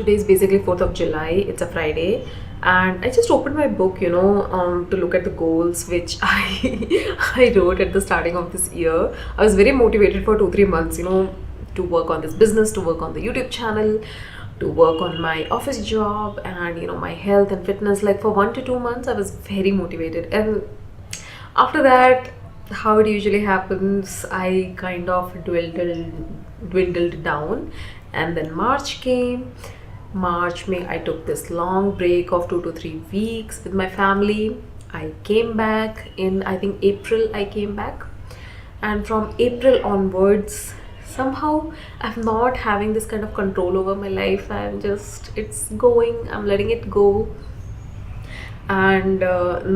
Today is basically 4th of July. It's a Friday, and I just opened my book, to look at the goals which I wrote at the starting of this year. I was very motivated for 2-3 months, to work on this business, to work on the YouTube channel, to work on my office job, and my health and fitness. Like for 1 to 2 months, I was very motivated, and after that, how it usually happens, I kind of dwindled down. And then March came. March, May, I took this long break of 2 to 3 weeks with my family. I came back in, I think, April. I came back, and from April onwards, somehow I'm not having this kind of control over my life. It's going, I'm letting it go. And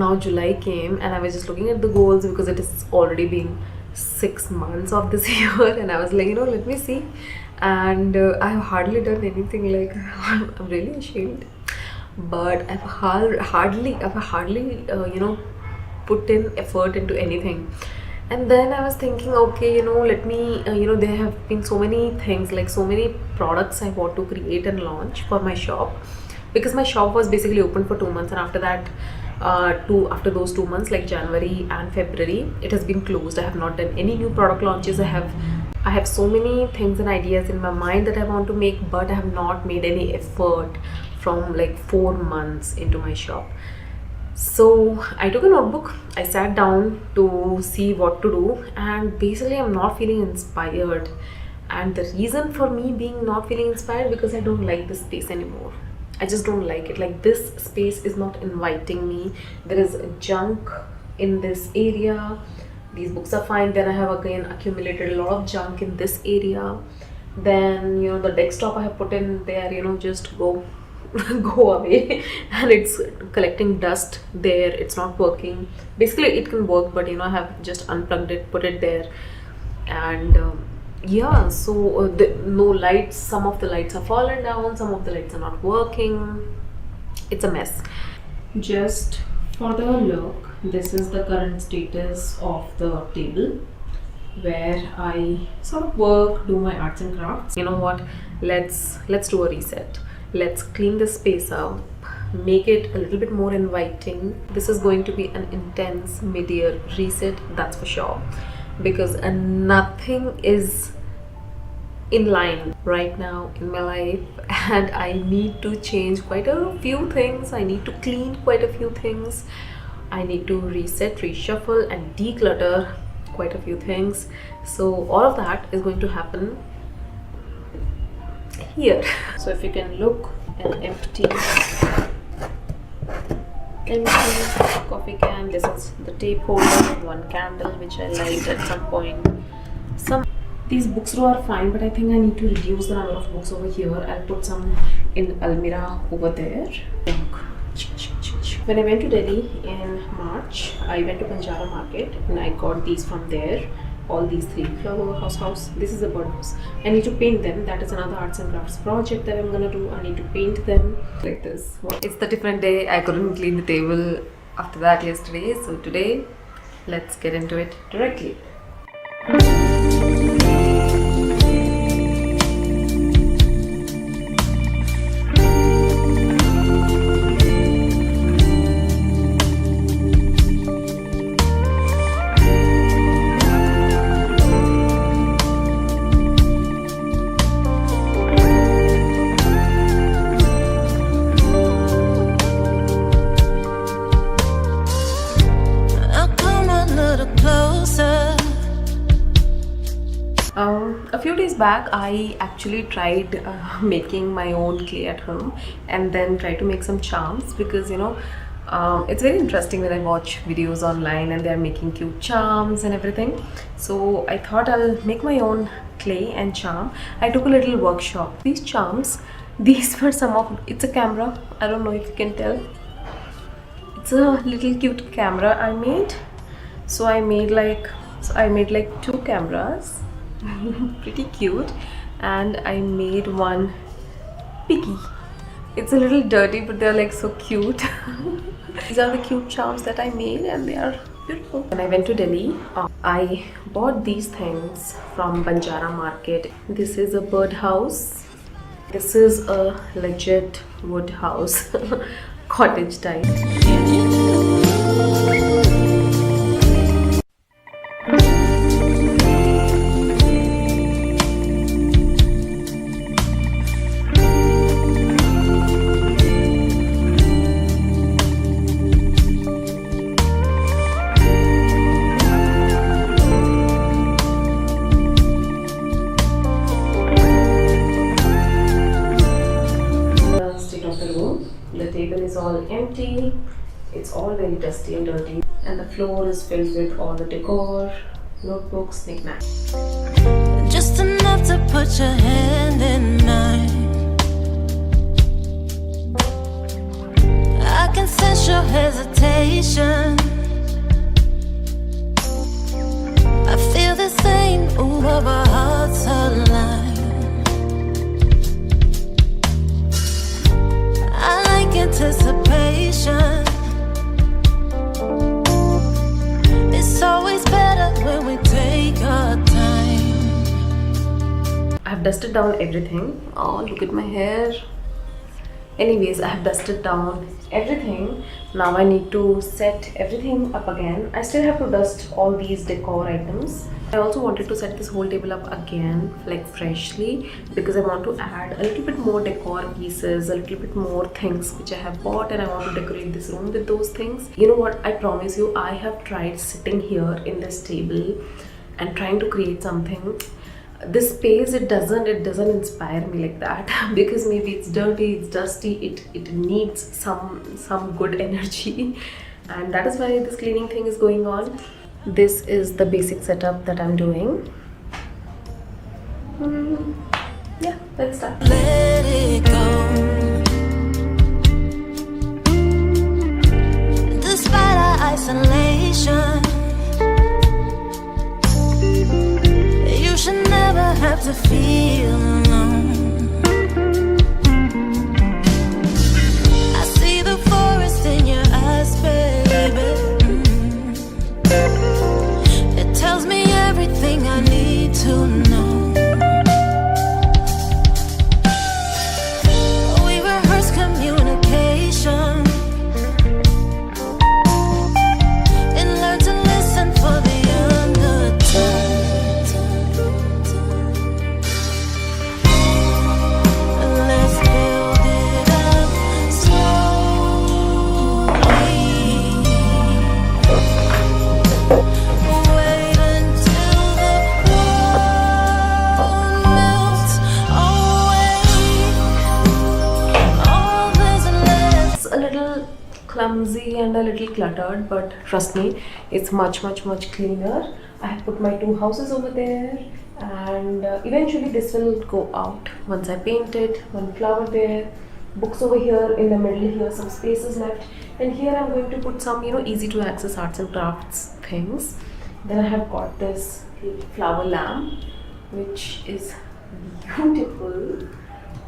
now July came, and I was just looking at the goals because it is already been 6 months of this year, and I was like, let me see. And I've hardly done anything. Like I'm really ashamed, but I've hardly put in effort into anything. And then I was thinking, okay, let me there have been so many things, like so many products I want to create and launch for my shop, because my shop was basically open for 2 months, and after that, after those 2 months, like January and February, it has been closed. I have not done any new product launches. I have so many things and ideas in my mind that I want to make, but I have not made any effort from like 4 months into my shop. So I took a notebook, I sat down to see what to do, and basically I'm not feeling inspired. And the reason for me being not feeling inspired, because I don't like this space anymore. I just don't like it. Like, this space is not inviting me. There is junk in this area. These books are fine. Then I have again accumulated a lot of junk in this area. Then the desktop I have put in there, just go away, and it's collecting dust there. It's not working. Basically it can work, but I have just unplugged it, put it there. And yeah, so no lights. Some of the lights have fallen down, some of the lights are not working. It's a mess. Just for the look, this is the current status of the table where I sort of work, do my arts and crafts. You know what, let's do a reset. Let's clean the space up, make it a little bit more inviting. This is going to be an intense mid-year reset, that's for sure, because nothing is in line right now in my life, and I need to change quite a few things. I need to clean quite a few things. I need to reset, reshuffle, and declutter quite a few things. So all of that is going to happen here. So if you can look, an empty coffee can. This is the tape holder, one candle which I light at some point. These books are fine, but I think I need to reduce the number of books over here. I'll put some in Almira over there. When I went to Delhi in March, I went to Banjara Market and I got these from there. All these 3 flower house. This is a bird house. I need to paint them. That is another arts and crafts project that I'm gonna do. I need to paint them like this. It's the different day. I couldn't clean the table after that yesterday. So today, let's get into it directly. A few days back, I actually tried making my own clay at home, and then tried to make some charms, because it's very interesting when I watch videos online and they're making cute charms and everything. So I thought I'll make my own clay and charm. I took a little workshop. These charms, these were some of, it's a camera, I don't know if you can tell. It's a little cute camera I made. So I made like 2 cameras. Pretty cute. And I made one piggy. It's a little dirty, but they're like so cute. These are the cute charms that I made, and they are beautiful. When I went to Delhi, I bought these things from Banjara Market. This is a bird house. This is a legit wood house, cottage type. State of the room. The table is all empty. It's all very dusty and dirty, and the floor is filled with all the decor, notebooks, knickknacks. Just enough to put your hand in mine. I can sense your hesitation. I feel the same. Ooh, of our hearts align. I like anticipation. It's always better when we take our time. I've dusted down everything. Oh, look at my hair. Anyways, I have dusted down everything. Now I need to set everything up again. I still have to dust all these decor items. I also wanted to set this whole table up again, like freshly, because I want to add a little bit more decor pieces, a little bit more things which I have bought, and I want to decorate this room with those things. You know what? I promise you, I have tried sitting here in this table and trying to create something. This space, it doesn't inspire me like that because maybe it's dirty, it's dusty, it needs some good energy, and that is why this cleaning thing is going on. This is the basic setup that I'm doing. Yeah, let's start. Let it go. Despite our isolation, you should never have to feel alone. I see the forest in your eyes, baby. It tells me everything I need to know. We rehearse communication and learn to listen for the undertones. Let's build it up slowly. Wait until the world melts away. All that's left. It's a little clumsy and a little cluttered, but trust me, it's much cleaner. I have put my two houses over there, and eventually this will go out once I paint it. One flower there, books over here, in the middle here some spaces left, and here I'm going to put some, easy to access arts and crafts things. Then I have got this flower lamp, which is beautiful.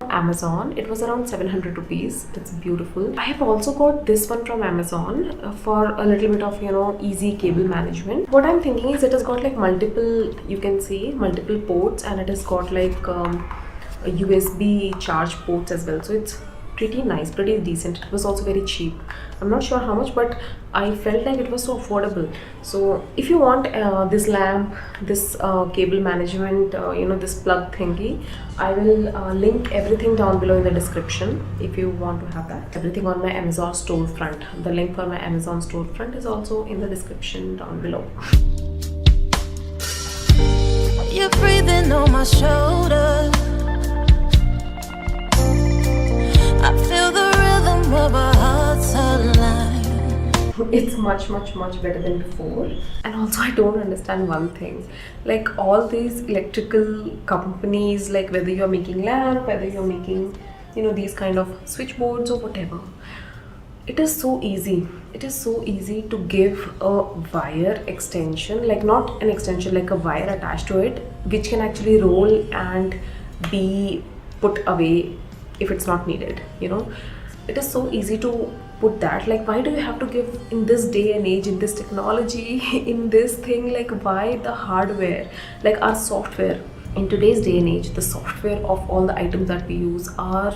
Amazon. It was around 700 rupees. It's beautiful. I have also got this one from Amazon for a little bit of, easy cable management. What I'm thinking is it has got like multiple, you can see multiple ports, and it has got like a USB charge ports as well. So it's pretty nice, pretty decent. It was also very cheap. I'm not sure how much, but I felt like it was so affordable. So if you want this lamp, this cable management, this plug thingy, I will link everything down below in the description if you want to have that. Everything on my Amazon storefront. The link for my Amazon storefront is also in the description down below. You're breathing on my shoulder. I feel the rhythm of our hearts align. It's much better than before. And also I don't understand one thing, like all these electrical companies, like whether you're making lamp, whether you're making these kind of switchboards or whatever, it is so easy to give a wire extension, like not an extension, like a wire attached to it, which can actually roll and be put away if it's not needed. It is so easy to put that. Like, why do you have to give, in this day and age, in this technology, in this thing, like why the hardware, like our software, in today's day and age, the software of all the items that we use are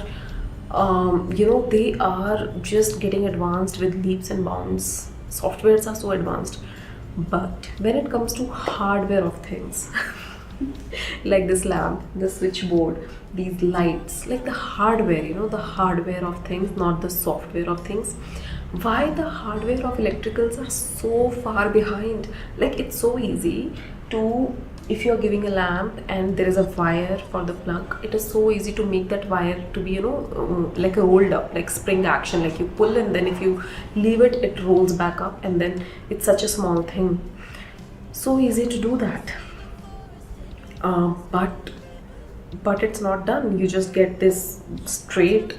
they are just getting advanced with leaps and bounds. Softwares are so advanced, but when it comes to hardware of things like this lamp, the switchboard, these lights, like the hardware, the hardware of things, not the software of things. Why the hardware of electricals are so far behind? Like, it's so easy to, if you're giving a lamp and there is a wire for the plug, it is so easy to make that wire to be like a rolled up, like spring action, like you pull and then if you leave it, it rolls back up, and then it's such a small thing. So easy to do that. But it's not done. You just get this straight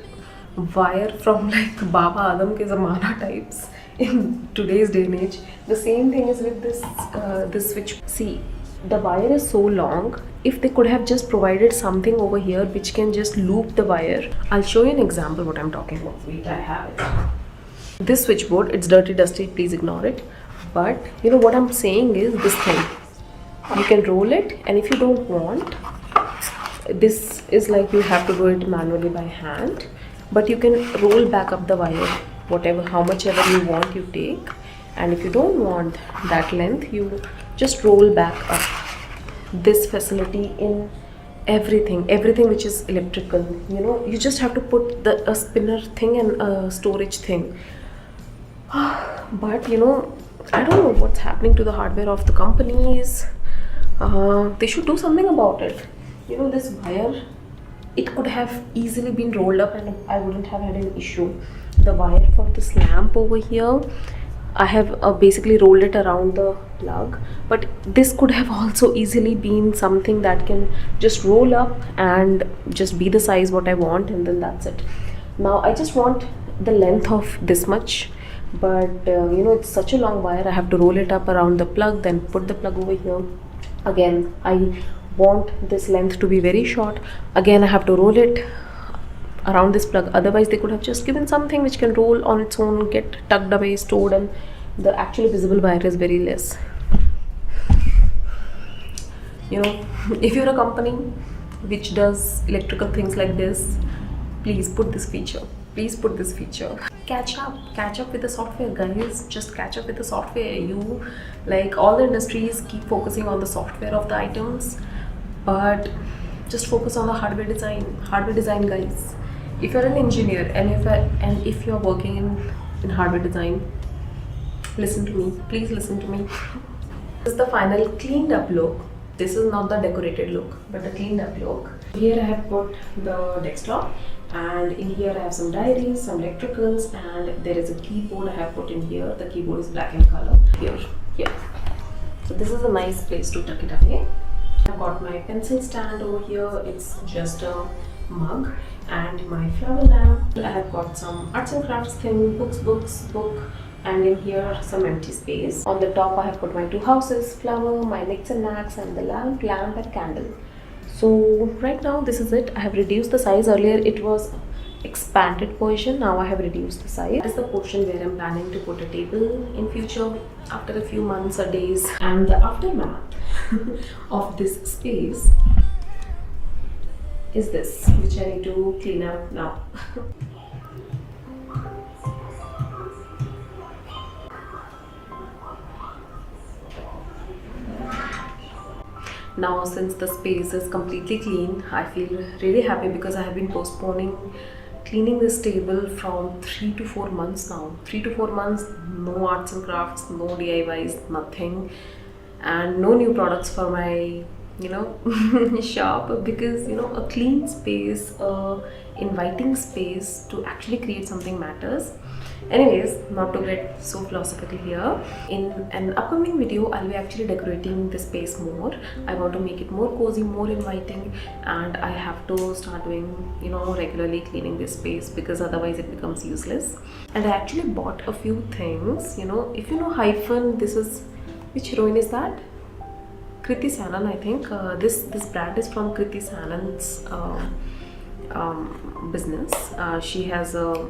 wire from like Baba Adam ke zamana types in today's day and age. The same thing is with this switch. See, the wire is so long. If they could have just provided something over here which can just loop the wire. I'll show you an example what I'm talking about. Wait, I have it. This switchboard, it's dirty, dusty, please ignore it. But what I'm saying is this thing. You can roll it, and if you don't want, this is like you have to do it manually by hand, but you can roll back up the wire, how much ever you want you take, and if you don't want that length, you just roll back up. This facility in everything which is electrical, you just have to put a spinner thing and a storage thing. But I don't know what's happening to the hardware of the companies. They should do something about it. This wire, it could have easily been rolled up and I wouldn't have had an issue. The wire for this lamp over here, I have basically rolled it around the plug, but this could have also easily been something that can just roll up and just be the size what I want, and then that's it. Now I just want the length of this much, but it's such a long wire. I have to roll it up around the plug, then put the plug over here. Again, I want this length to be very short. Again, I have to roll it around this plug. Otherwise, they could have just given something which can roll on its own, get tucked away, stored, and the actual visible wire is very less. If you're a company which does electrical things like this, please put this feature. Please put this feature. Catch up with the software, guys. Just catch up with the software. Like all the industries keep focusing on the software of the items, but just focus on the hardware design, guys. If you're an engineer and if you're working in hardware design, listen to me. Please listen to me. This is the final cleaned up look. This is not the decorated look, but the cleaned up look. Here I have put the desktop, and in here I have some diaries, some electricals, and there is a keyboard I have put in here. The keyboard is black in color. Here. So this is a nice place to tuck it away. I've got my pencil stand over here. It's just a mug, and my flower lamp. I have got some arts and crafts thing, book, and in here some empty space. On the top I have put my two houses, flower, my knicks and knacks, and the lamp and candle. So right now this is it. I have reduced the size. Earlier it was expanded version. Now I have reduced the size. This is the portion where I'm planning to put a table in future after a few months or days. And the aftermath of this space is this, which I need to clean up now. Now, since the space is completely clean, I feel really happy because I have been postponing cleaning this table from 3 to 4 months now. 3 to 4 months, no arts and crafts, no DIYs, nothing, and no new products for my shop, because a clean space, inviting space to actually create something matters. Anyways, not to get so philosophical here, in an upcoming video I'll be actually decorating the space more. I want to make it more cozy, more inviting, and I have to start doing regularly cleaning this space, because otherwise it becomes useless. And I actually bought a few things. If you know Hyphen, this is, which heroine is that? Kriti Sanon, I think. This brand is from Kriti Sanon's business. She has a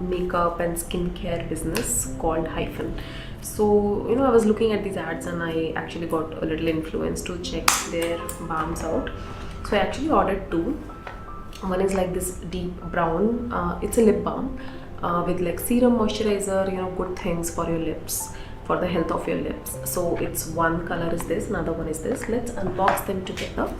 makeup and skincare business called Hyphen. So, I was looking at these ads and I actually got a little influence to check their balms out. So I actually ordered two. One is like this deep brown, it's a lip balm with like serum moisturizer, good things for your lips, for the health of your lips. So it's one color is this, another one is this. Let's unbox them together.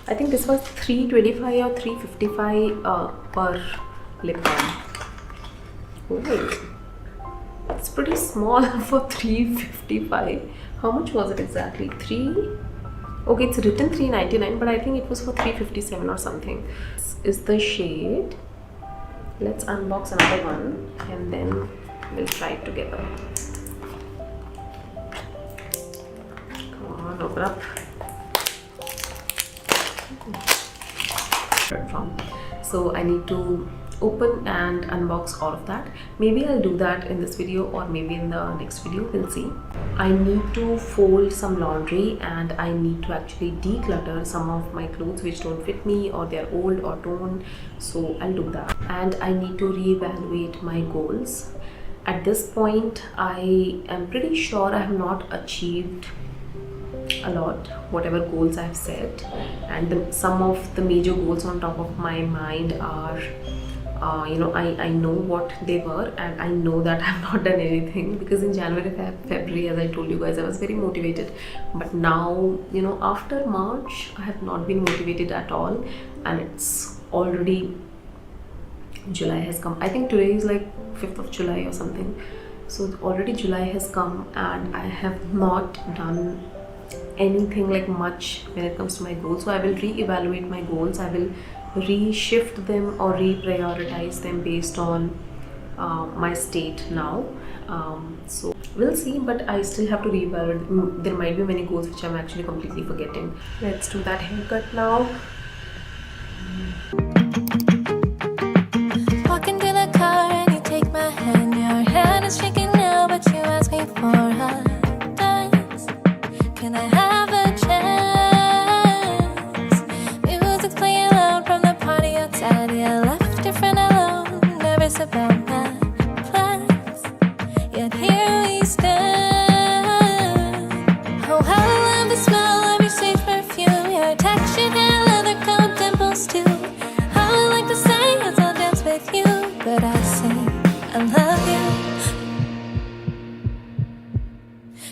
I think this was 325 or 355 per lip balm. Oh, it's pretty small for 355. How much was it exactly? Okay, it's written 399, but I think it was for 357 or something. This is the shade. Let's unbox another one and then we'll try it together. Come on, open up. So I need to open and unbox all of that. Maybe I'll do that in this video or maybe in the next video, we'll see. I need to fold some laundry and I need to actually declutter some of my clothes which don't fit me or they're old or torn, so I'll do that. And I need to reevaluate my goals. At this point I am pretty sure I have not achieved a lot whatever goals I've set, and some of the major goals on top of my mind are I know what they were and I know that I've not done anything, because in January, February, as I told you guys, I was very motivated, but now after March I have not been motivated at all, and it's already July has come. I think today is like 5th of July or something, so already July has come and I have not done anything like much when it comes to my goals. So I will re-evaluate my goals. I will reshift them or reprioritize them based on my state now. So we'll see, but I still have to reevaluate. There might be many goals which I'm actually completely forgetting. Let's do that haircut now. Walk into the car and you take my hand. Your hand is shaking now, but you ask me for a dance. Can I have a chance? Music's playing loud from the party outside. Yeah, left your friend alone, nervous about my plans. Yet here we stand. Oh, how I love the smell of your sage perfume, your textured hair, leather coat, dimples too. How I like to say is I'll dance with you, but I say I love you.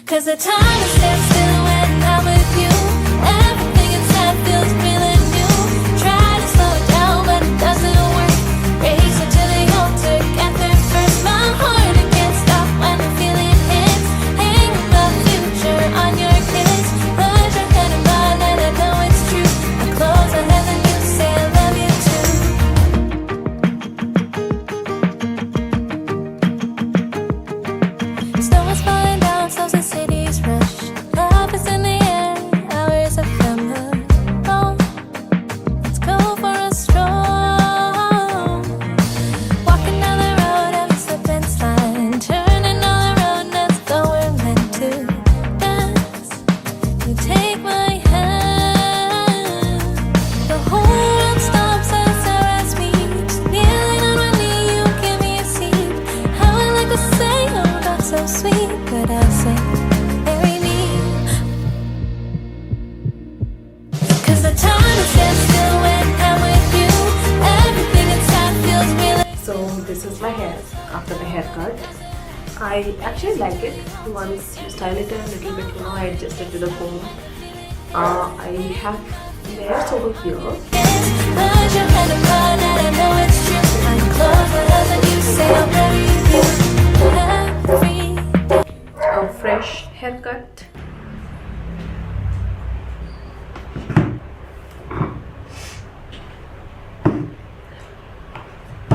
'Cause the time is stands still when I'm with you. Everything inside feels really new. Try to slow it down, but it doesn't work. Race it to the altar, get there first. My heart, it can't stop when the feeling hits. Hang the future on your kiss. Put your head in mine and I know it's true. I close my eyes and you say I love you too. Snow is falling down, so the city's rush. Love is in the air, hours of September. Oh, let's go for a stroll. Walking down the road, every slip and slide. Turning all around us, though we're meant to dance. You take my hand. The whole world stops and stares at me. Just kneeling on one knee, you give me a seat. How I like to say, oh, that's so sweet, but I say, marry me. 'Cause the time is stands still when I'm with you. Everything inside feels really. So this is my hair after the haircut. I actually like it. Once you style it a little bit, I adjust it to the comb. I have layers over here. Put your hand in mine and I know it's true. I close my eyes and you say I'll marry you. Every A fresh haircut.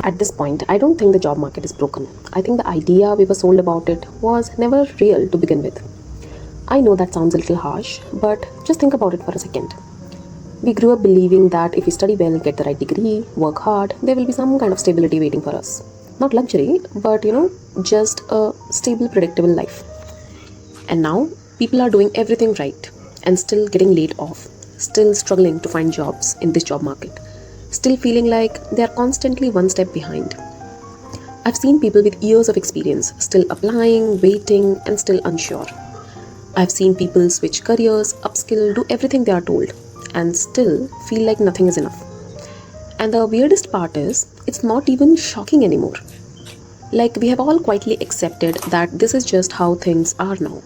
At this point, I don't think the job market is broken. I think the idea we were sold about it was never real to begin with. I know that sounds a little harsh, but just think about it for a second. We grew up believing that if we study well, get the right degree, work hard, there will be some kind of stability waiting for us. Not luxury, but just a stable, predictable life. And now, people are doing everything right and still getting laid off, still struggling to find jobs in this job market. still feeling like they are constantly one step behind. I've seen people with years of experience still applying, waiting, and still unsure. I've seen people switch careers, upskill, do everything they are told, and still feel like nothing is enough. And the weirdest part is, it's not even shocking anymore. Like, we have all quietly accepted that this is just how things are now.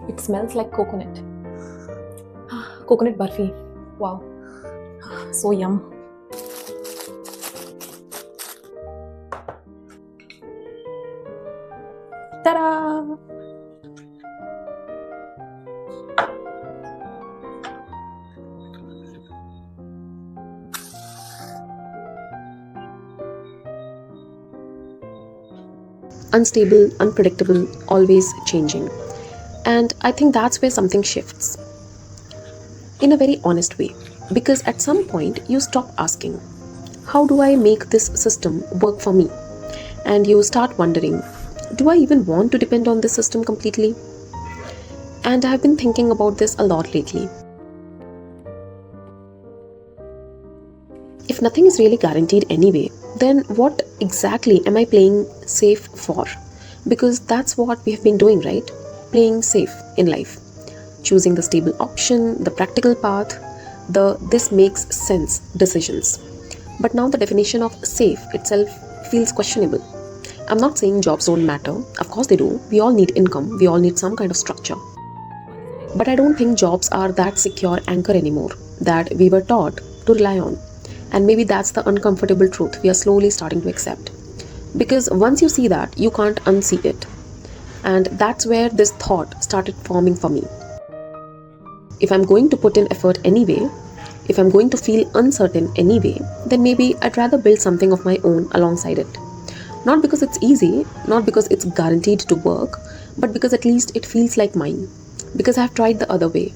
It smells like coconut. Coconut barfi. Wow. So yum. Ta-da! Unstable, unpredictable, always changing. And I think that's where something shifts. In a very honest way. Because at some point, you stop asking, how do I make this system work for me? And you start wondering, do I even want to depend on this system completely? And I have been thinking about this a lot lately. If nothing is really guaranteed anyway, then what exactly am I playing safe for? Because that's what we have been doing, right? Playing safe in life. Choosing the stable option, the practical path, the this makes sense decisions. But now the definition of safe itself feels questionable. I'm not saying jobs don't matter. Of course they do. We all need income. We all need some kind of structure. But I don't think jobs are that secure anchor anymore that we were taught to rely on. And maybe that's the uncomfortable truth we are slowly starting to accept. Because once you see that, you can't unsee it. And that's where this thought started forming for me. If I'm going to put in effort anyway, if I'm going to feel uncertain anyway, then maybe I'd rather build something of my own alongside it. Not because it's easy, not because it's guaranteed to work, but because at least it feels like mine. Because I've tried the other way,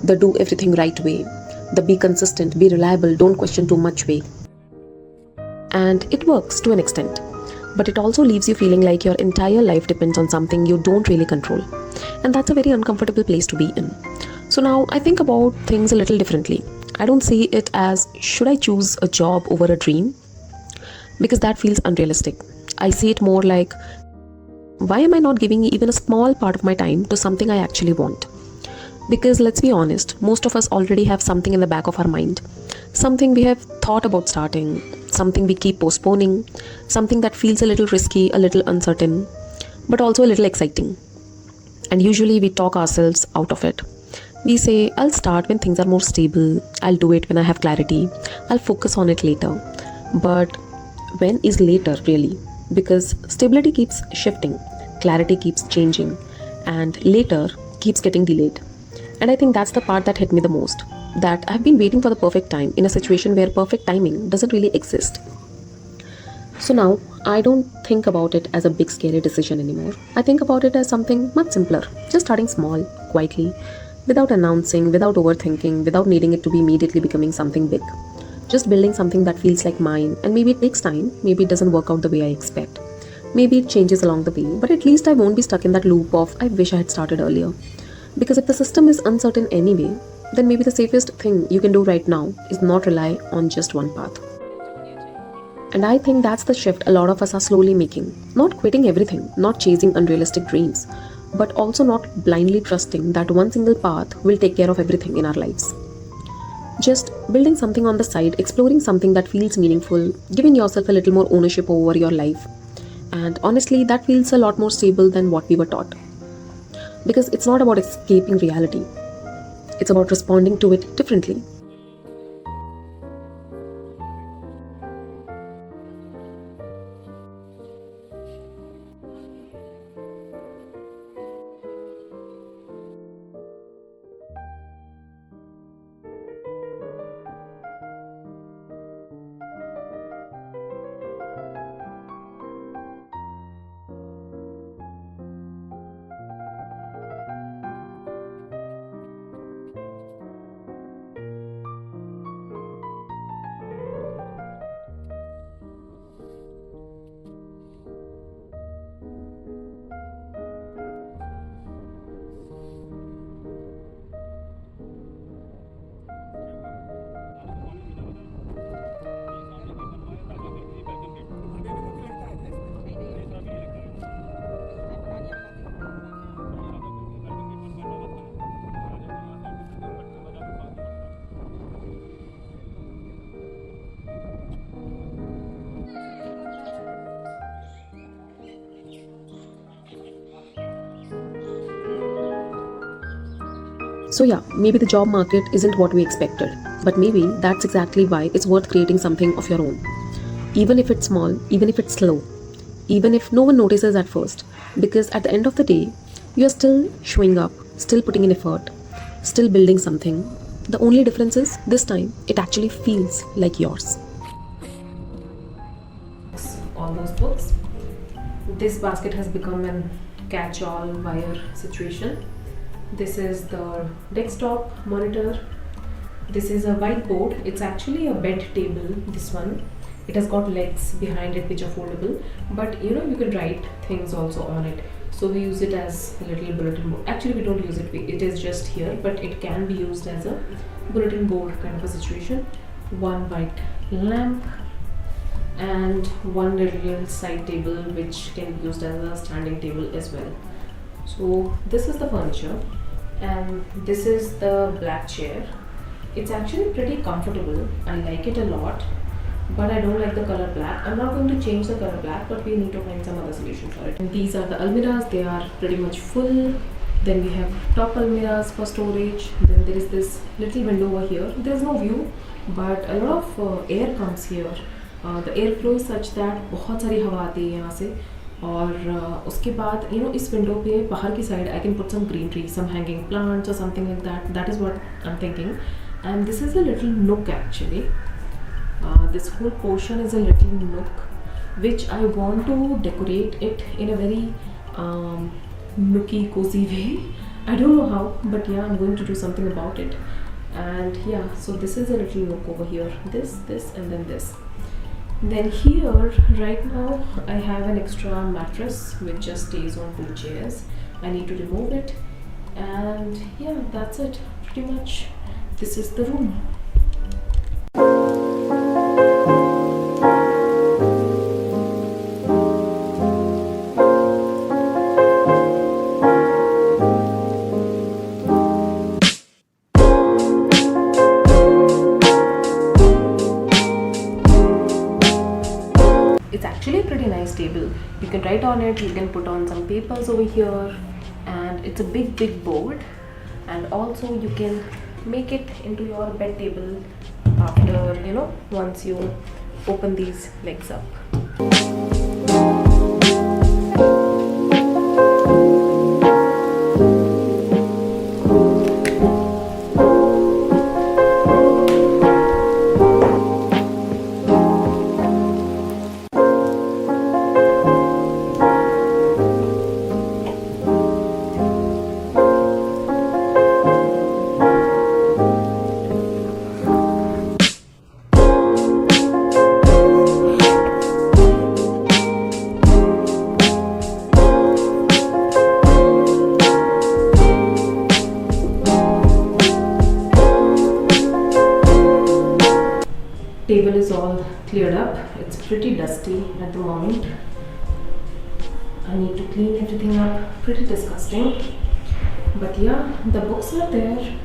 the do everything right way, the be consistent, be reliable, don't question too much way. And it works to an extent. But it also leaves you feeling like your entire life depends on something you don't really control. And that's a very uncomfortable place to be in. So now I think about things a little differently. I don't see it as should I choose a job over a dream? Because that feels unrealistic. I see it more like why am I not giving even a small part of my time to something I actually want? Because let's be honest, most of us already have something in the back of our mind. Something we have thought about starting, something we keep postponing, something that feels a little risky, a little uncertain, but also a little exciting. And usually we talk ourselves out of it. We say, I'll start when things are more stable, I'll do it when I have clarity, I'll focus on it later. But when is later really? Because stability keeps shifting, clarity keeps changing, and later keeps getting delayed. And I think that's the part that hit me the most. That I've been waiting for the perfect time in a situation where perfect timing doesn't really exist. So now, I don't think about it as a big scary decision anymore. I think about it as something much simpler. Just starting small, quietly, without announcing, without overthinking, without needing it to be immediately becoming something big. Just building something that feels like mine, and maybe it takes time, maybe it doesn't work out the way I expect. Maybe it changes along the way, but at least I won't be stuck in that loop of I wish I had started earlier. Because if the system is uncertain anyway, then maybe the safest thing you can do right now is not rely on just one path. And I think that's the shift a lot of us are slowly making. Not quitting everything, not chasing unrealistic dreams, but also not blindly trusting that one single path will take care of everything in our lives. Just building something on the side, exploring something that feels meaningful, giving yourself a little more ownership over your life. And honestly, that feels a lot more stable than what we were taught. Because it's not about escaping reality, it's about responding to it differently. So, yeah, maybe the job market isn't what we expected, but maybe that's exactly why it's worth creating something of your own. Even if it's small, even if it's slow, even if no one notices at first, because at the end of the day, you're still showing up, still putting in effort, still building something. The only difference is this time it actually feels like yours. All those books. This basket has become an catch-all wire situation. This is the desktop monitor. This is a whiteboard. It's actually a bed table, this one. It has got legs behind it which are foldable, but you can write things also on it. So we use it as a little bulletin board. Actually, we don't use it, it is just here, but it can be used as a bulletin board kind of a situation. One white lamp and one little side table which can be used as a standing table as well. So this is the furniture, and this is the black chair. It's actually pretty comfortable. I like it a lot, but I don't like the color black. I'm not going to change the color black, but we need to find some other solution for it. And these are the almirahs. They are pretty much full. Then we have top almirahs for storage. Then there is this little window over here. There's no view, but a lot of air comes here. The airflow is such that बहुत सारी हवा आती है यहाँ से. और उसके बाद इस विंडो पे बाहर की side I can put some greenery, some hanging plants or something like that. That is what I'm thinking. And this is a little nook actually. This whole portion is a little nook which I want to decorate it in a very nooky cozy way. I don't know how, but yeah, I'm going to do something about it. And yeah, so this is a little nook over here, this and then this. Then here right now I have an extra mattress which just stays on two chairs. I need to remove it, and yeah, that's it pretty much. This is the room. It's actually a pretty nice table. You can write on it, you can put on some papers over here, and it's a big board. And also you can make it into your bed table after once you open these legs up. Table is all cleared up. It's pretty dusty at the moment. I need to clean everything up. Pretty disgusting. But yeah, the books are there.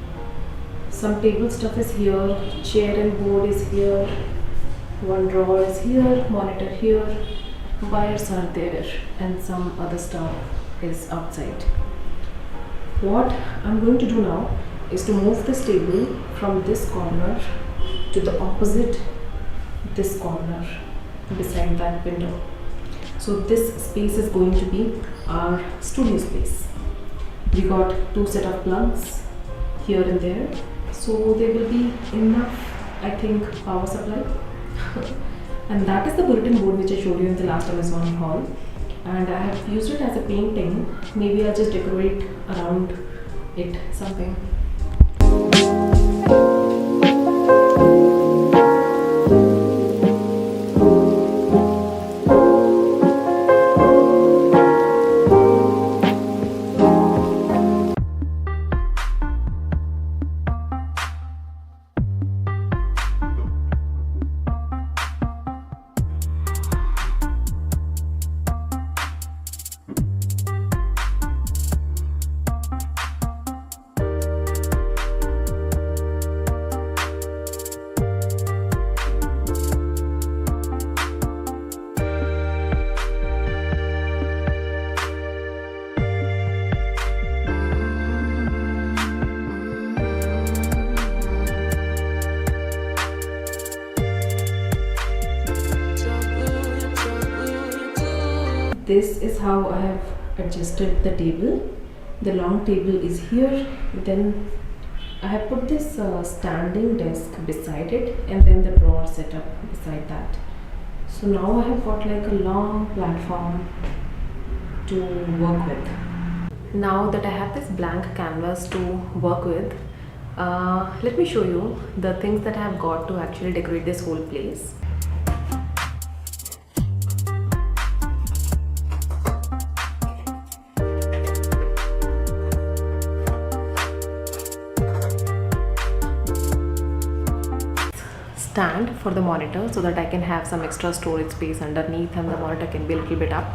Some table stuff is here. Chair and board is here. One drawer is here. Monitor here. Wires are there. And some other stuff is outside. What I'm going to do now is to move this table from this corner to the opposite this corner beside that window. So this space is going to be our studio space. We got two set of plugs here and there, so there will be enough, I think, power supply. And that is the bulletin board which I showed you in the last Amazon haul, and I have used it as a painting. Maybe I'll just decorate around it something. this is how I have adjusted the table. The long table is here, then I have put this standing desk beside it, and then the drawer set up beside that. So now I have got like a long platform to work with. Now that I have this blank canvas to work with, let me show you the things that I have got to actually decorate this whole place. Stand for the monitor so that I can have some extra storage space underneath and the monitor can be a little bit up.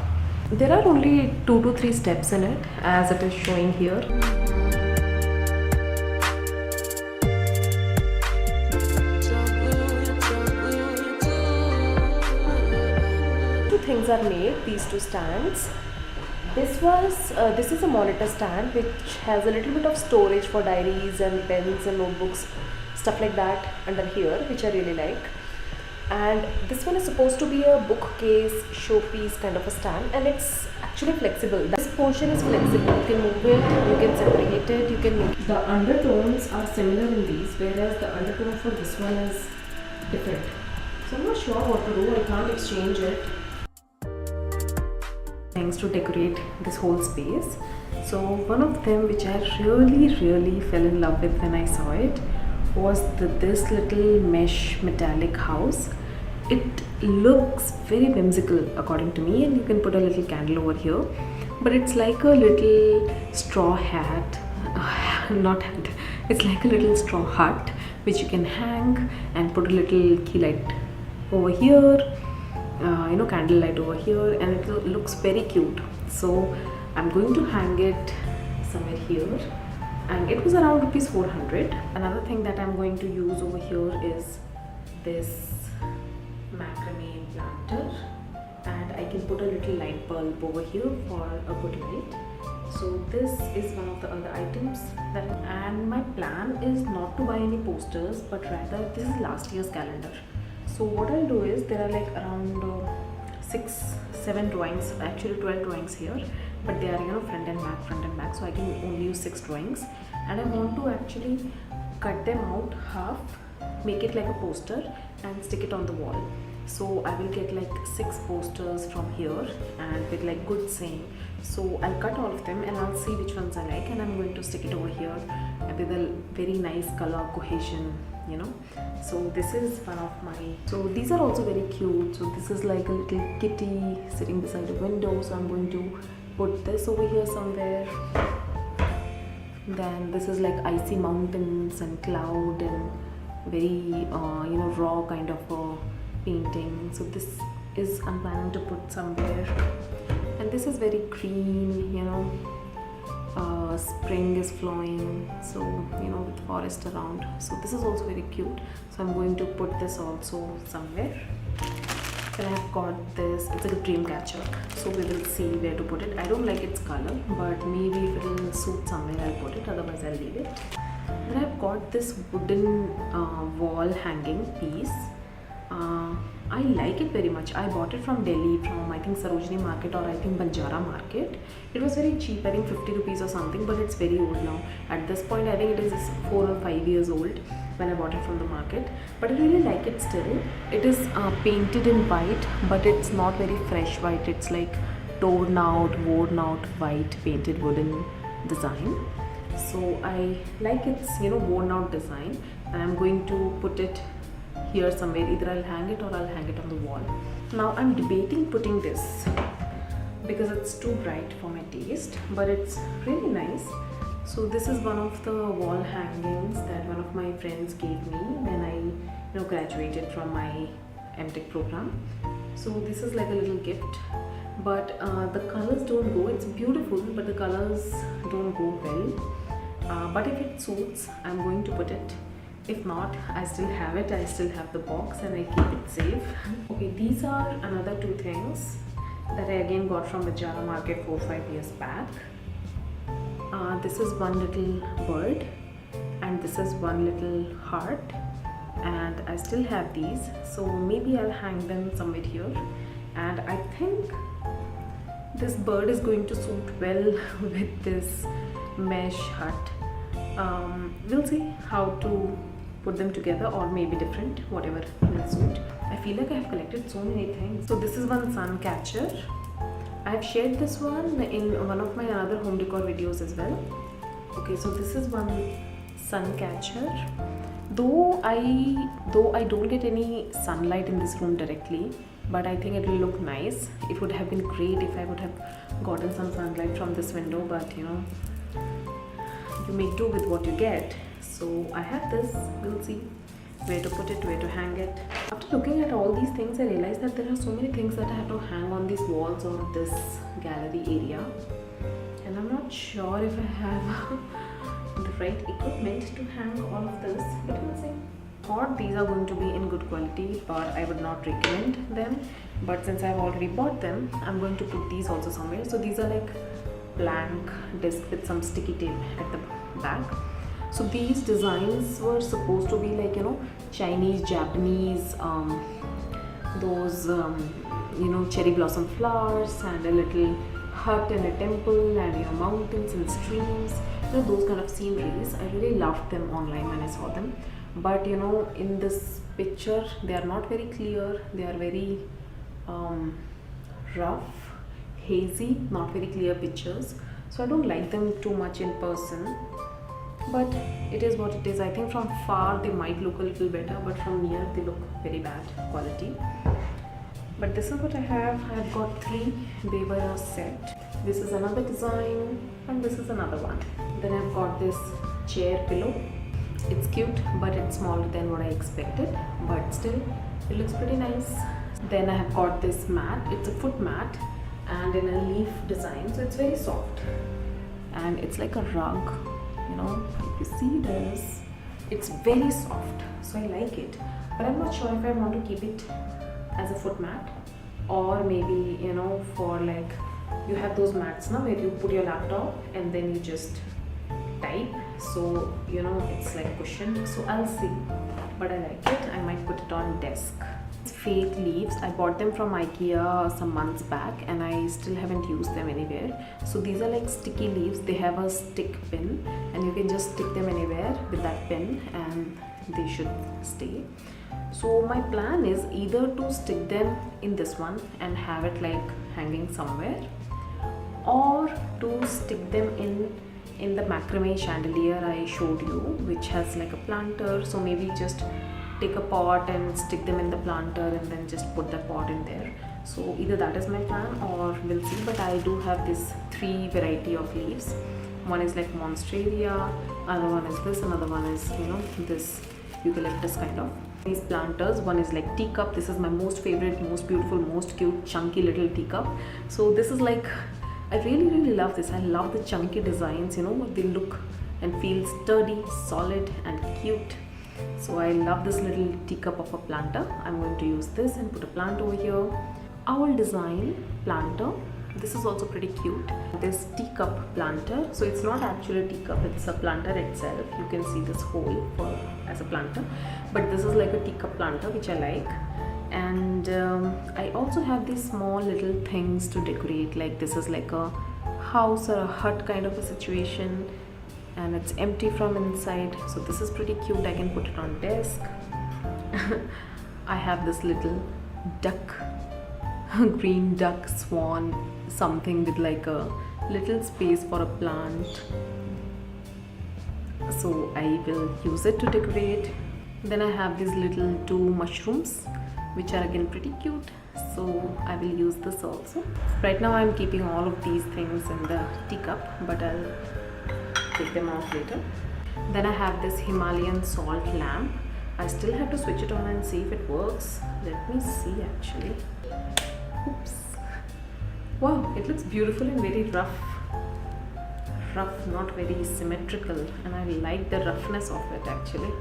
There are only 2 to 3 steps in it as it is showing here. Two things are made, these two stands. This is a monitor stand which has a little bit of storage for diaries and pens and notebooks, stuff like that under here, which I really like. And this one is supposed to be a bookcase showpiece kind of a stand, and it's actually flexible. This portion is flexible, you can move it, you can separate it, you can make the undertones are similar in these, whereas the undertone for this one is different. So I'm not sure what to do, I can't exchange it. Things to decorate this whole space. So one of them which I really fell in love with when I saw it was this little mesh metallic house. It looks very whimsical according to me, and you can put a little candle over here, but it's like a little straw hat, not hat, it's like a little straw hut which you can hang and put a little key light over here, candle light over here, and it looks very cute. So I'm going to hang it somewhere here, and it was around rupees 400. Another thing that I'm going to use over here is this macrame planter, and I can put a little light bulb over here for a good light. So this is one of the other items and my plan is not to buy any posters, but rather this is last year's calendar. So what I'll do is, there are like around 6-7 drawings, actually 12 drawings here, but they are front and back, so I can only use 6 drawings, and I want to actually cut them out half, make it like a poster and stick it on the wall. So I will get like 6 posters from here and with like good saying. So I'll cut all of them and I'll see which ones I like, and I'm going to stick it over here with a very nice color cohesion, So this is one of my, so these are also very cute. So this is like a little kitty sitting beside a window, so I'm going to put this over here somewhere. Then this is like icy mountains and cloud and very raw kind of a painting. So this is, I'm planning to put somewhere. And this is very green, spring is flowing, so with forest around. So this is also very cute, so I'm going to put this also somewhere. Then I have got this, it's like a dream catcher, so we will see where to put it. I don't like its color, but maybe if it will suit somewhere I'll put it, otherwise I'll leave it. Then I've got this wooden wall hanging piece. I like it very much. I bought it from Delhi, from I think Sarojini market, or I think Banjara market. It was very cheap, I think 50 rupees or something, but it's very old now. At this point I think it is 4 or 5 years old when I bought it from the market, but I really like it still. It is painted in white, but it's not very fresh white. It's like worn out white painted wooden design. So I like its worn out design, and I'm going to put it here somewhere. Either I'll hang it or I'll hang it on the wall. Now I'm debating putting this because it's too bright for my taste, but it's really nice. So this is one of the wall hangings that one of my friends gave me when I graduated from my MTech program. So this is like a little gift, but the colors don't go. It's beautiful, but the colors don't go well. But if it suits, I'm going to put it. If not, I still have it. I still have the box and I keep it safe. Okay, these are another 2 things that I again got from Banjara market 4-5 years back. This is one little bird, and this is one little heart, and I still have these, so maybe I'll hang them somewhere here. And I think This bird is going to suit well with this mesh hut. We'll see how to put them together, or maybe different, whatever will suit. I feel like I have collected so many things. So this is one sun catcher. I have shared this one in one of my other home decor videos as well. Okay, so this is one sun catcher. Though I don't get any sunlight in this room directly, but I think it will look nice. It would have been great if I would have gotten some sunlight from this window, but you know, you make do with what you get. So I have this. We'll see where to put it, where to hang it. After looking at all these things, I realized that there are so many things that I have to hang on these walls or this gallery area, and I'm not sure if I have the right equipment to hang all of this, but we'll see. Thought these are going to be in good quality, but I would not recommend them. But since I've already bought them, I'm going to put these also somewhere. So these are like blank disc with some sticky tape at the back. So these designs were supposed to be like, you know, Chinese, Japanese, those you know, cherry blossom flowers, and a little hut and a temple, and you know, mountains and streams, you know, those kind of sceneries. I really loved them online when I saw them, but you know, in this picture they are not very clear. They are very rough, hazy, not very clear pictures, so I don't like them too much in person. But it is what it is. I think from far they might look a little better, but from near they look very bad quality. But this is what I have. I've got 3. They were a set. This is another design, and this is another one. Then I've got this chair pillow. It's cute, but it's smaller than what I expected, but still it looks pretty nice. Then I have got this mat. It's a foot mat and in a leaf design, so it's very soft, and it's like a rug, you know, if you see this, it's very soft, so I like it. But I'm not sure if I want to keep it as a foot mat, or maybe, you know, for like, you have those mats now where you put your laptop and then you just type, so you know, it's like cushion. So I'll see, but I like it. I might put it on desk. It's fake leaves. I bought them from IKEA some months back, and I still haven't used them anywhere. So these are like sticky leaves. They have a stick pin, and you can just stick them anywhere with that pin, and they should stay. So my plan is either to stick them in this one and have it like hanging somewhere, or to stick them in the macrame chandelier I showed you, which has like a planter. So maybe just take a pot and stick them in the planter, and then just put the pot in there. So either that is my plan, or we'll see. But I do have this 3 variety of leaves. One is like monstera, another one is this, another one is, you know, this eucalyptus kind of. These planters, one is like teacup. This is my most favorite, most beautiful, most cute, chunky little teacup. So this is like, I really love this. I love the chunky designs, you know, they look and feel sturdy, solid and cute. So I love this little teacup of a planter. I'm going to use this and put a plant over here. Owl design planter. This is also pretty cute. This teacup planter. So it's not actually a teacup, it's a planter itself. You can see this hole as a planter. But this is like a teacup planter, which I like. And I also have these small little things to decorate. Like this is like a house or a hut kind of a situation, and it's empty from inside. So this is pretty cute. I can put it on desk. I have this little duck, green duck swan, something with like a little space for a plant. So I will use it to decorate. Then I have these little 2 mushrooms, which are again pretty cute. So I will use this also. Right now I'm keeping all of these things in the teacup, but I'll take them out later. Then I have this Himalayan salt lamp. I still have to switch it on and see if it works. Let me see actually. Oops. Wow, it looks beautiful and very rough, not very symmetrical, and I like the roughness of it actually.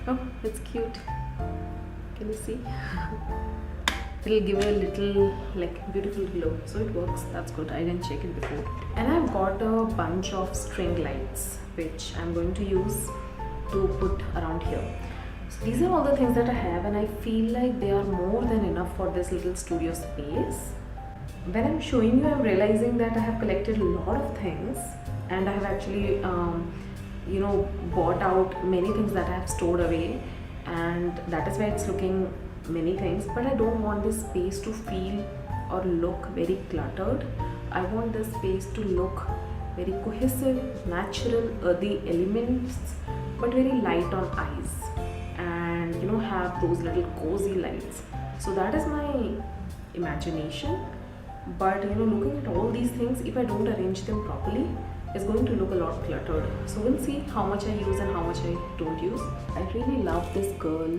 Oh, it's cute. Can you see? It'll give a little like beautiful glow, so it works. That's good. I didn't check it before. And I've got a bunch of string lights which I'm going to use to put around here. So these are all the things that I have, and I feel like they are more than enough for this little studio space. when I'm showing you, I'm realizing that I have collected a lot of things, and I have actually, bought out many things that I have stored away, and that is why it's looking many things. But I don't want this space to feel or look very cluttered. I want this space to look very cohesive, natural, earthy elements, but very light on eyes, and have those little cozy lights. So that is my imagination. But looking at all these things, if I don't arrange them properly, it's going to look a lot cluttered. So we'll see how much I use and how much I don't use. I really love this girl,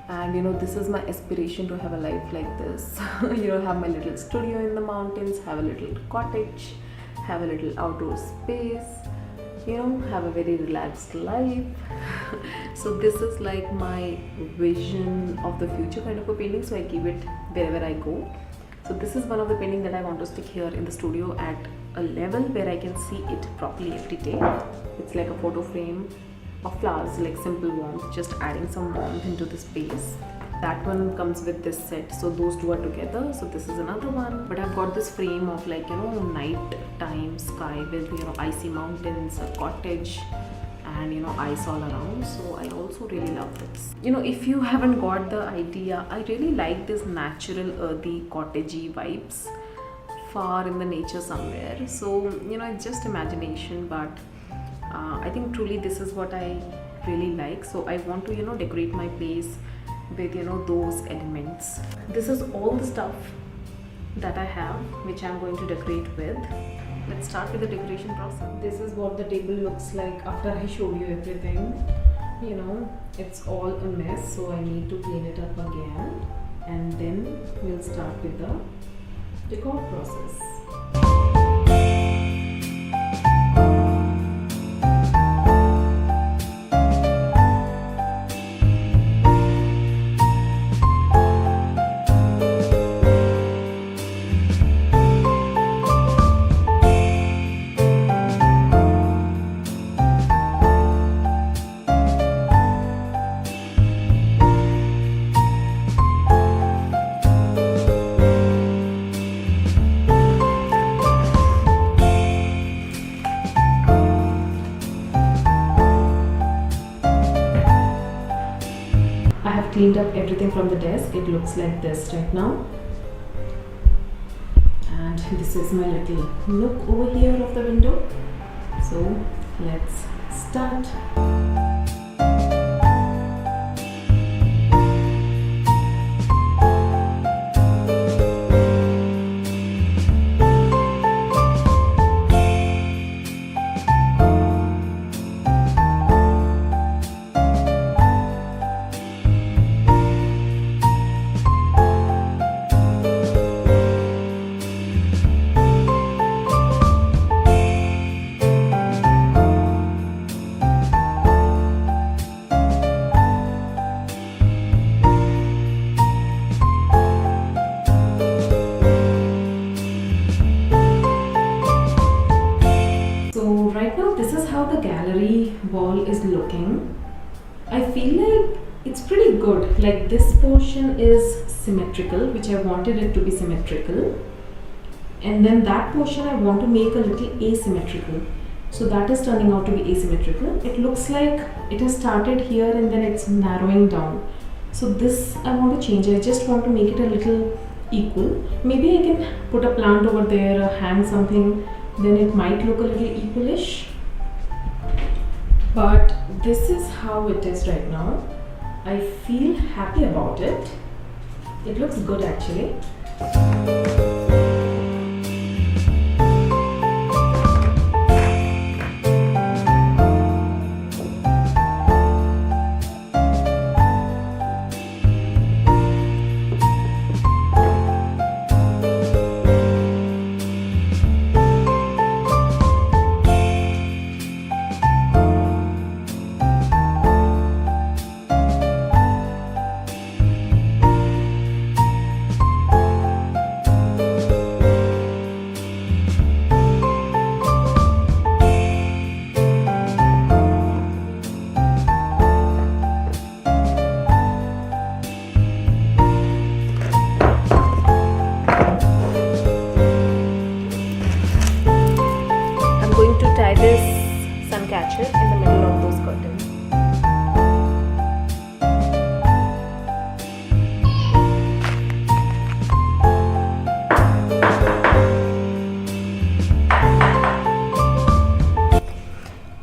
and this is my aspiration to have a life like this. Have my little studio in the mountains, have a little cottage, have a little outdoor space, have a very relaxed life. So this is like my vision of the future kind of a painting, so I keep it wherever I go. So this is one of the painting that I want to stick here in the studio at a level where I can see it properly every day. It's like a photo frame of flowers, like simple warmth, just adding some warmth into the space. That one comes with this set, so those two are together. So this is another one, but I've got this frame of like night time sky with icy mountains, a cottage, and ice all around. So I also really love this. If you haven't got the idea, I really like this natural earthy cottagey vibes far in the nature somewhere. So it's just imagination, but I think truly this is what I really like. So I want to decorate my place with those elements. This is all the stuff that I have which I'm going to decorate with. Let's start with the decoration process. This is what the table looks like after I showed you everything. It's all a mess, so I need to clean it up again, and then we'll start with the decor process. Cleaned up everything from the desk. It looks like this right now, and this is my little nook over here of the window. So let's start. The gallery wall is looking. I feel like it's pretty good. Like this portion is symmetrical, which I wanted it to be symmetrical, and then that portion I want to make a little asymmetrical, so that is turning out to be asymmetrical. It looks like it has started here and then it's narrowing down, so this I want to change. I just want to make it a little equal. Maybe I can put a plant over there or hang something, then it might look a little equalish. But this is how it is right now. I feel happy about it. It looks good actually. sun catcher in the middle of those curtains.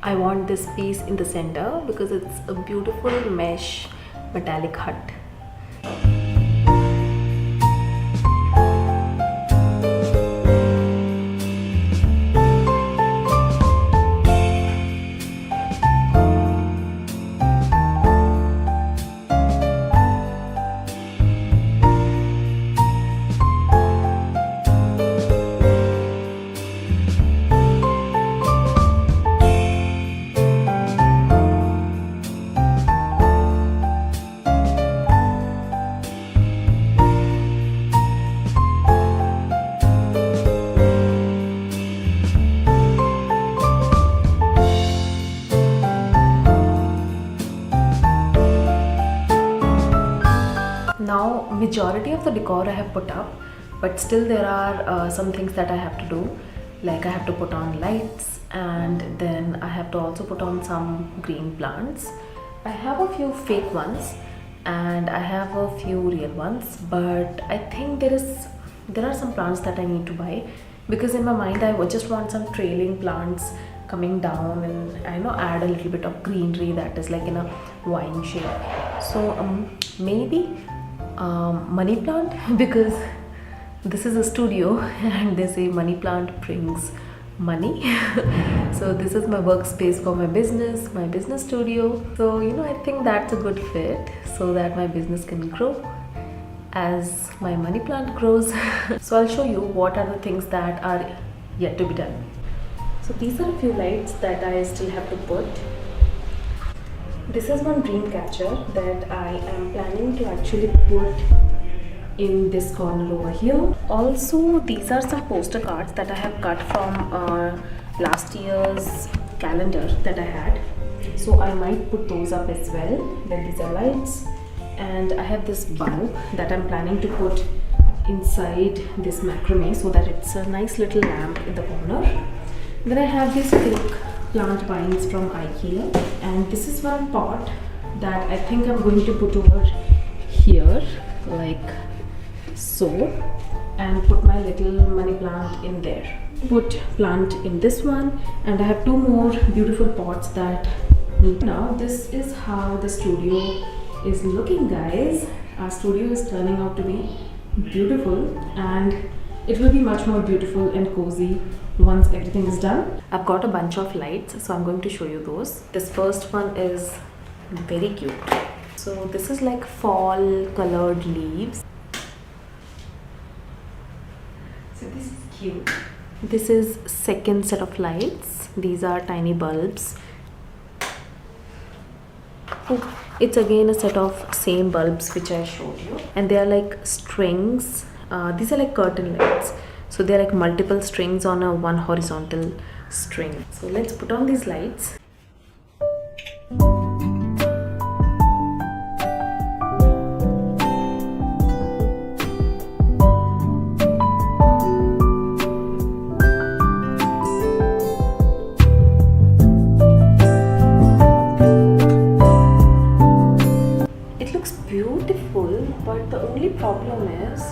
I want this piece in the center because it's a beautiful mesh metallic hut. Now majority of the decor I have put up, but still there are some things that I have to do, like I have to put on lights, and then I have to also put on some green plants. I have a few fake ones and I have a few real ones, but I think there are some plants that I need to buy, because in my mind I would just want some trailing plants coming down and I know add a little bit of greenery that is like in a vine shape. So maybe money plant, because this is a studio and they say money plant brings money. So this is my workspace for my business studio. So I think that's a good fit so that my business can grow as my money plant grows. So I'll show you what are the things that are yet to be done. So these are a few lights that I still have to put. This is one dream catcher that I am planning to actually put in this corner over here. Also, these are some poster cards that I have cut from last year's calendar that I had. So I might put those up as well. Then these are lights, and I have this bulb that I'm planning to put inside this macrame so that it's a nice little lamp in the corner. Then I have these fake plant vines from IKEA, and this is one pot that I think I'm going to put over here like so, and put my little money plant in there. Put plant in this one, and I have two more beautiful pots that need. Now this is how the studio is looking, guys. Our studio is turning out to be beautiful, and it will be much more beautiful and cozy once everything is done. I've got a bunch of lights, so I'm going to show you those. This first one is very cute. So this is like fall colored leaves. So this is cute. This is second set of lights. These are tiny bulbs. Oh, it's again a set of same bulbs which I showed you, and they are like strings. These are like curtain lights. So they're like multiple strings on a one horizontal string. So let's put on these lights. It looks beautiful, but the only problem is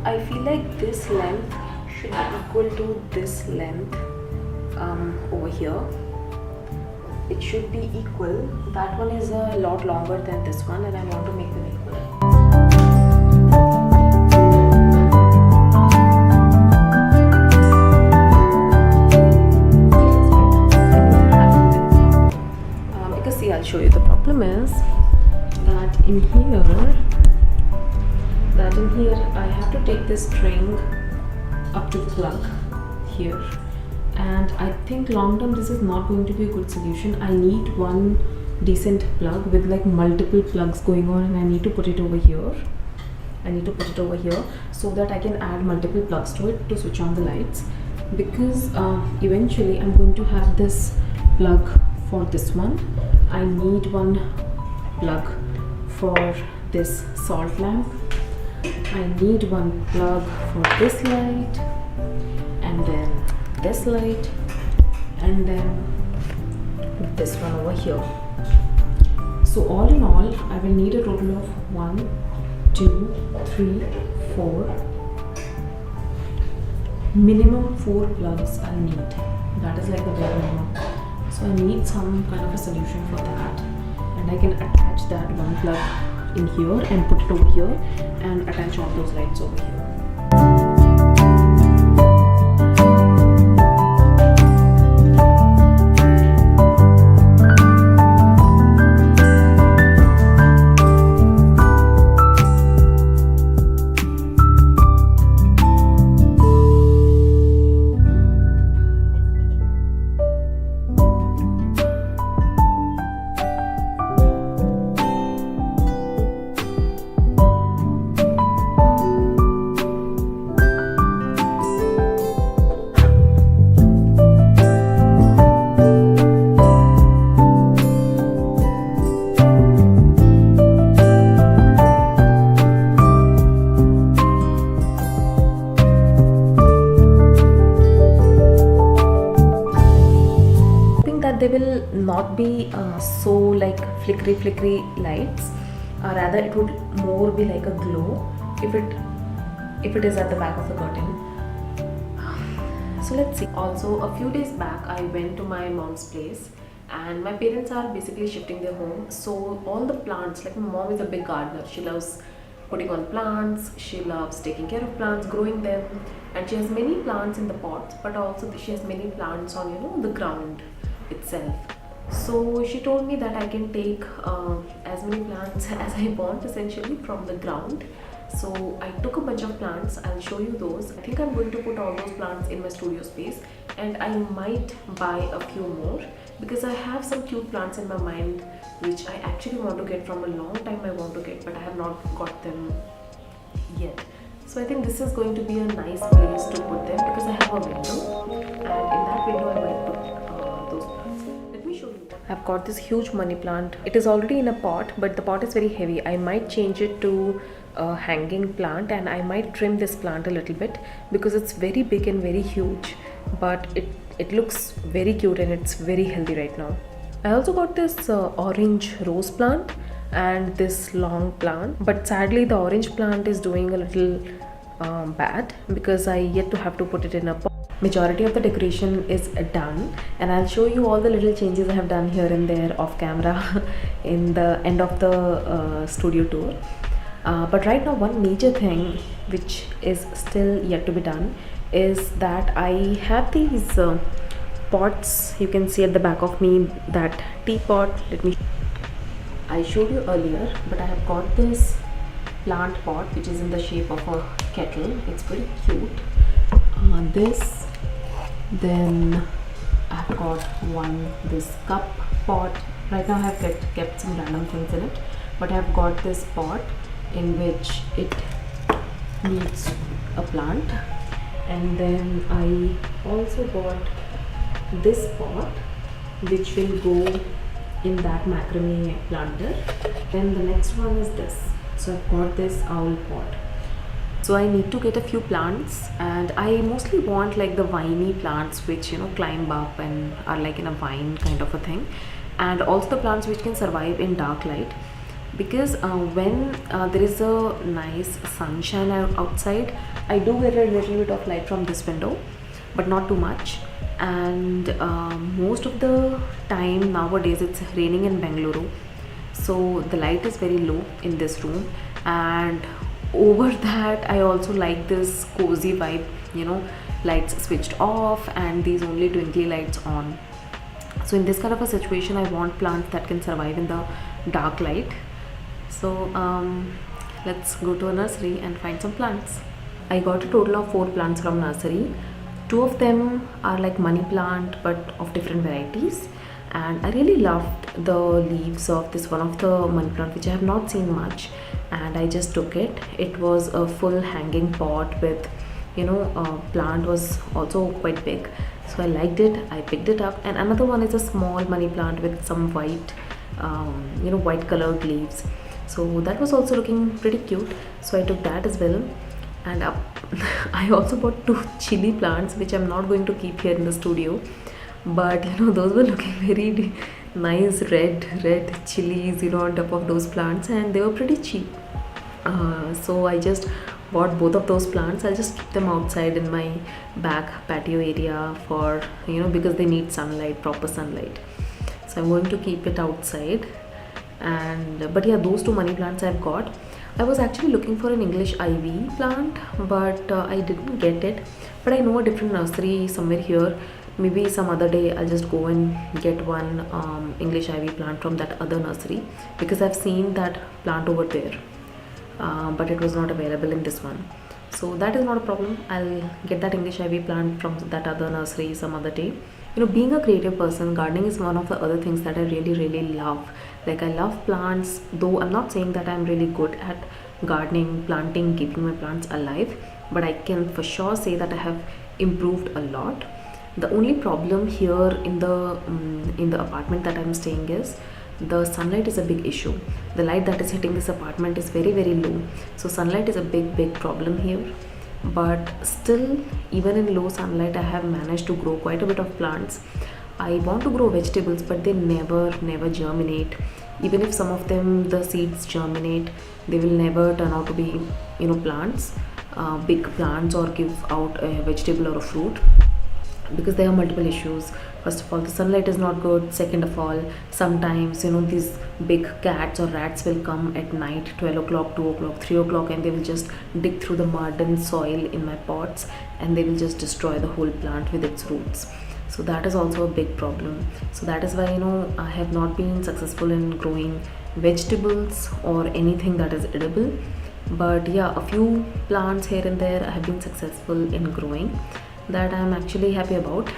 I feel like this length should be equal to this length over here. It should be equal. That one is a lot longer than this one, and I want to make them equal. Because see, I'll show you. The problem is that in here I have to take this string up to the plug here, and I think long term this is not going to be a good solution. I need one decent plug with like multiple plugs going on, and I need to put it over here. So that I can add multiple plugs to it to switch on the lights, because eventually I'm going to have this plug for this one. I need one plug for this salt lamp. I need one plug for this light, and then this light, and then this one over here. So all in all, I will need a total of 1, 2, 3, 4. Minimum 4 plugs I'll need. That is like the bare minimum. So I need some kind of a solution for that, and I can attach that one plug in here and put it over here and attach all those lights over here. They will not be so like flickery lights, rather it would more be like a glow if it is at the back of the curtain. So let's see. Also, a few days back I went to my mom's place, and my parents are basically shifting their home, so all the plants, like my mom is a big gardener, she loves putting on plants, she loves taking care of plants, growing them, and she has many plants in the pots, but also she has many plants on the ground itself. So she told me that I can take as many plants as I want essentially from the ground. So I took a bunch of plants. I'll show you those. I think I'm going to put all those plants in my studio space, and I might buy a few more because I have some cute plants in my mind which I actually want to get from a long time. I want to get, but I have not got them yet. So I think this is going to be a nice place to put them because I have a window, and in that window I might put those plants. Let me show you. I've got this huge money plant. It is already in a pot, but the pot is very heavy. I might change it to a hanging plant, and I might trim this plant a little bit because it's very big and very huge, but it looks very cute and it's very healthy right now. I also got this orange rose plant and this long plant, but sadly the orange plant is doing a little bad because I yet to have to put it in a pot. Majority of the decoration is done, and I'll show you all the little changes I have done here and there off camera in the end of the studio tour. But right now one major thing which is still yet to be done is that I have these pots. You can see at the back of me that teapot. I showed you earlier, but I have got this plant pot which is in the shape of a kettle. It's pretty cute. This, then I've got this cup pot. Right now I have kept some random things in it, but I've got this pot in which it needs a plant, and then I also got this pot which will go in that macrame planter. Then the next one is this. So I've got this owl pot. So I need to get a few plants, and I mostly want like the viney plants which climb up and are like in a vine kind of a thing, and also the plants which can survive in dark light, because when there is a nice sunshine outside, I do get a little bit of light from this window, but not too much. And most of the time nowadays it's raining in Bengaluru, so the light is very low in this room, and over that I also like this cozy vibe, lights switched off and these only twinkly lights on. So in this kind of a situation I want plants that can survive in the dark light. So let's go to a nursery and find some plants. I got a total of 4 plants from nursery. 2 of them are like money plant but of different varieties, and I really loved the leaves of this one of the money plant which I have not seen much, and I just took it. It was a full hanging pot with plant was also quite big, so I liked it. I picked it up. And another one is a small money plant with some white white colored leaves, so that was also looking pretty cute, so I took that as well. And I also bought 2 chili plants which I'm not going to keep here in the studio, but those were looking very nice red chilies, on top of those plants, and they were pretty cheap. So I just bought both of those plants. I'll just keep them outside in my back patio area for, because they need sunlight, proper sunlight. So I'm going to keep it outside. And but yeah, those two money plants I've got. I was actually looking for an English ivy plant, but I didn't get it. But I know a different nursery somewhere here. Maybe some other day I'll just go and get one English ivy plant from that other nursery, because I've seen that plant over there, but it was not available in this one. So that is not a problem. I'll get that English ivy plant from that other nursery some other day. Being a creative person, gardening is one of the other things that I really love. Like, I love plants, though I'm not saying that I'm really good at gardening, planting, keeping my plants alive, but I can for sure say that I have improved a lot. The only problem here in the apartment that I'm staying is the sunlight is a big issue. The light that is hitting this apartment is very low, so sunlight is a big problem here. But still, even in low sunlight, I have managed to grow quite a bit of plants. I want to grow vegetables, but they never germinate. Even if some of them, the seeds germinate, they will never turn out to be plants, big plants, or give out a vegetable or a fruit, because there are multiple issues. First of all, the sunlight is not good. Second of all, sometimes these big cats or rats will come at night, 12 o'clock, 2 o'clock, 3 o'clock, and they will just dig through the mud and soil in my pots, and they will just destroy the whole plant with its roots. So that is also a big problem. So that is why I have not been successful in growing vegetables or anything that is edible. But yeah, a few plants here and there I have been successful in growing, that I'm actually happy about.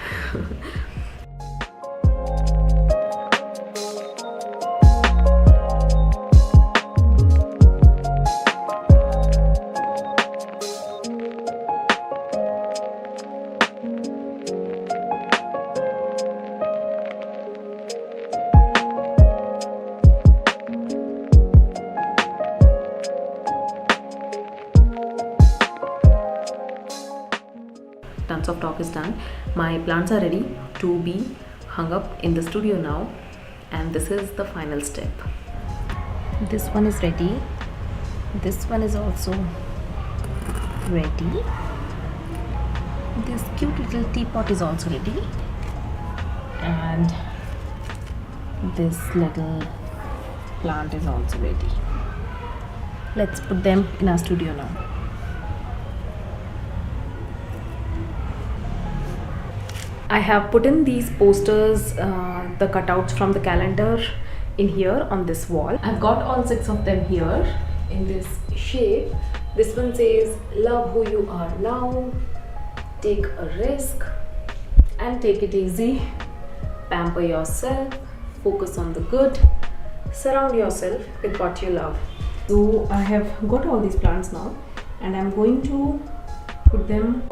Tons of talk is done. My plants are ready to be hung up in the studio now, and this is the final step. This one is ready. This one is also ready. This cute little teapot is also ready, and this little plant is also ready. Let's put them in our studio now. I have put in these posters, the cutouts from the calendar, in here on this wall. I've got all 6 of them here in this shape. This one says, "Love who you are now, take a risk and take it easy, pamper yourself, focus on the good, surround yourself with what you love." So I have got all these plants now, and I'm going to put them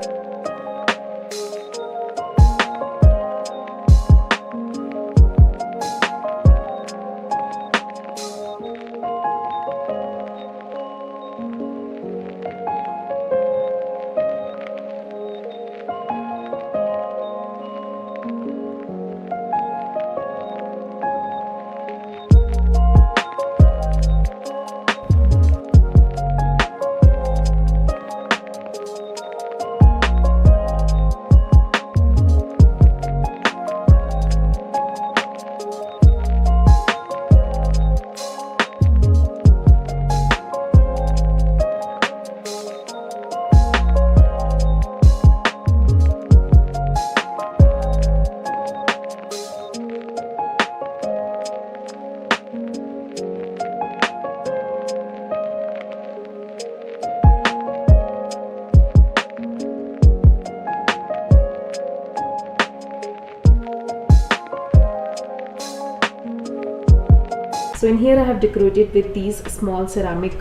So in here I have decorated with these small ceramic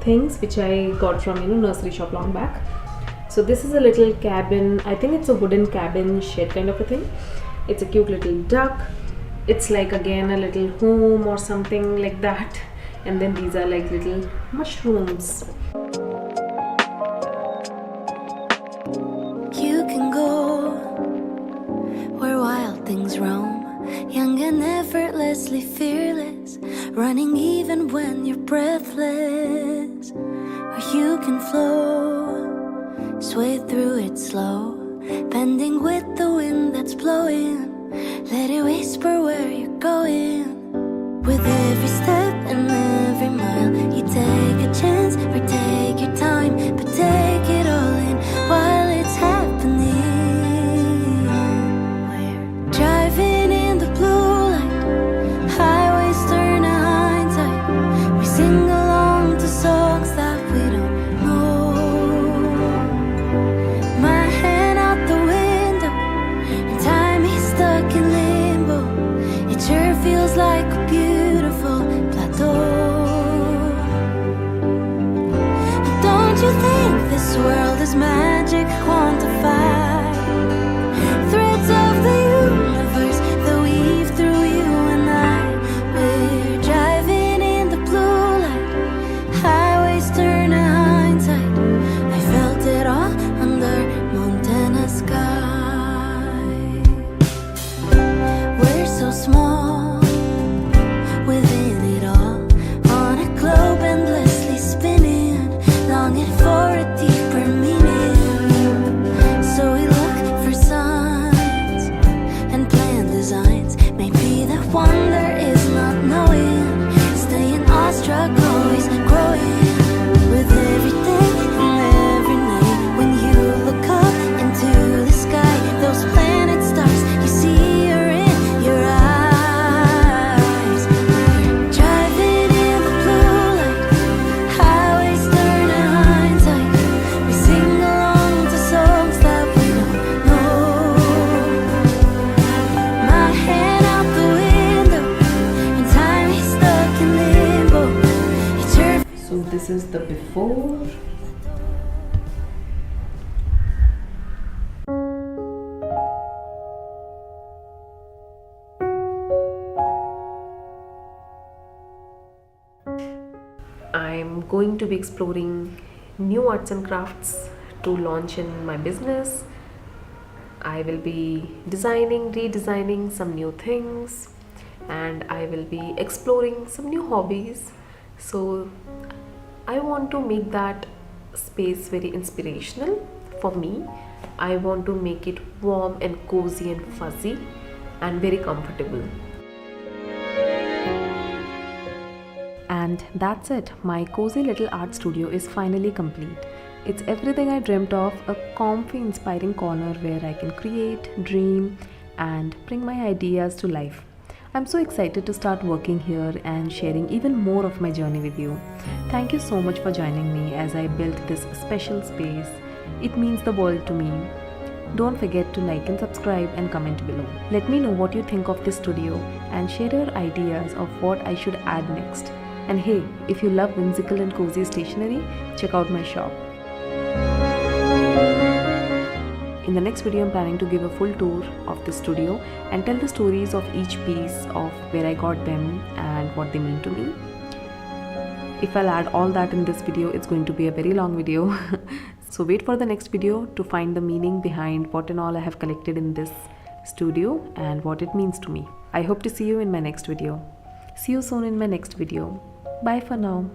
things which I got from nursery shop long back. So this is a little cabin. I think it's a wooden cabin shed kind of a thing. It's a cute little duck. It's like again a little home or something like that. And then these are like little mushrooms. You can go where wild things roam, young and effortlessly fearless, running even when you're breathless. Or you can flow, sway through it slow, bending with the wind that's blowing. Let it whisper where you're going. With every step and every mile, you take a chance or take your time, but take it all in while it's happening. We're driving in the blue light, highways turn to hindsight. We sing along to songs that we don't know. My hand out the window, and time is stuck in limbo. It sure feels like a beautiful plateau. Don't you think this world is magic quantified? Threads of the universe that weave through you and I. We're driving in the blue light, highways turn to hindsight. I felt it all under Montana sky. We're so small within it all, on a globe endlessly spinning, longing for a deeper meaning. So we look for signs and plan designs. Maybe the wonder is not knowing, staying awestruck, always growing. With every day and every night, when you look up into the sky, those planet stars you see are in your eyes. We're driving in the blue light, highways turn to hindsight. We sing along to songs that we don't know. My hand out the window, and time is stuck in limbo. It's your So this is the before. I'm going to be exploring new arts and crafts to launch in my business. I will be designing, redesigning some new things, and I will be exploring some new hobbies. So I want to make that space very inspirational for me. I want to make it warm and cozy and fuzzy and very comfortable. And that's it. My cozy little art studio is finally complete. It's everything I dreamt of, a comfy, inspiring corner where I can create, dream, and bring my ideas to life. I'm so excited to start working here and sharing even more of my journey with you. Thank you so much for joining me as I built this special space. It means the world to me. Don't forget to like and subscribe and comment below. Let me know what you think of this studio and share your ideas of what I should add next. And hey, if you love whimsical and cozy stationery, check out my shop. In the next video, I'm planning to give a full tour of the studio and tell the stories of each piece, of where I got them and what they mean to me. If I'll add all that in this video, it's going to be a very long video. So wait for the next video to find the meaning behind what and all I have collected in this studio and what it means to me. I hope to see you in my next video. See you soon in my next video. Bye for now.